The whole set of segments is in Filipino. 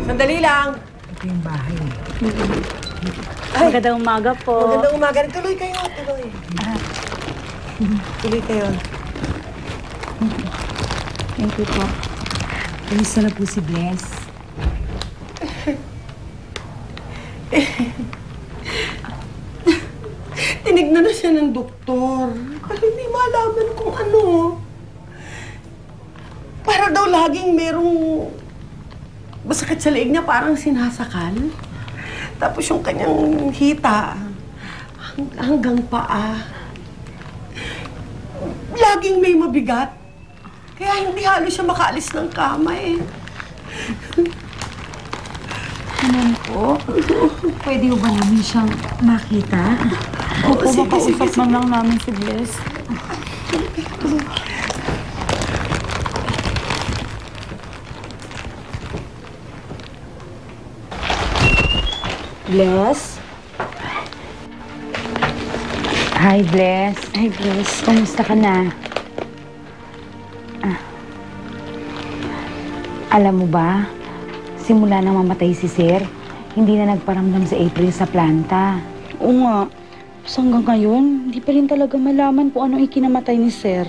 Sandali lang. Ito yung bahay. Ay, magandang umaga po. Magandang umaga. Tuloy kayo, tuloy. Tuloy kayo. Thank you po. Kamusta na po si Bless? Tinignan na siya ng doktor. Pero hindi malaman kung ano. Para daw laging merong masakit sa leeg niya, parang sinasakal. Tapos yung kanyang hita, hanggang paa. Laging may mabigat. Kaya hindi halos siya makaalis ng kama eh. Ano po? Pwede ba namin siyang makita? Opo, makausap man lang namin si Bless. Bless? Hi, Bless. Ay, Bless. Kumusta ka na? Alam mo ba, simula nang mamatay si Sir, hindi na nagparamdam sa April sa planta. Oo nga. Tapos hanggang ngayon, hindi pa rin talaga malaman kung anong ikinamatay ni Sir.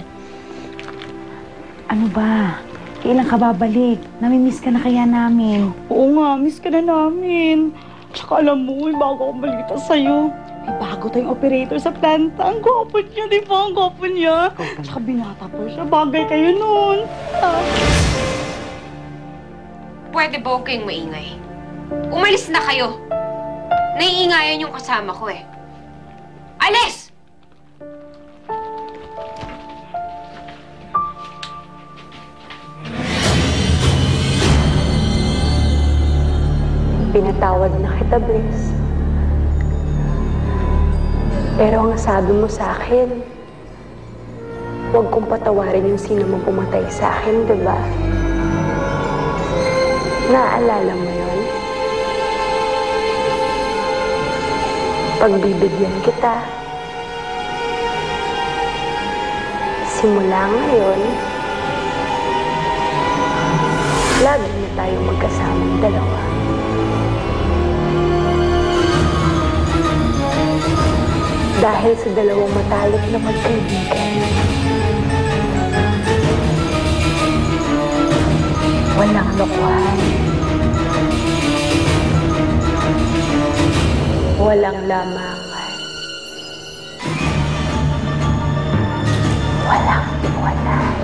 Ano ba? Kailan ka babalik? Namimiss ka na kaya namin. Oo nga, miss ka na namin. Tsaka alam mo, may bago akong balita sa'yo. May bago tayong operator sa planta. Ang gwapo niya, di ba? Ang gwapo niya. Tsaka binata pa siya. Bagay kayo nun. Pwede ba huwag kayong maingay? Umalis na kayo! Naiingayan yung kasama ko eh. Alis! Pinatawad na kita, Bless. Pero ang sabi mo sa akin, huwag kong patawarin yung sino mang pumatay sa akin, di ba? Naaalala mo yun? Pagbibigyan kita. Simula ngayon, lagi na tayong magkasamang dalawa. Dahil sa dalawang matalik na magkaibigan, walang lokohan, walang lamangan, walang iwanan.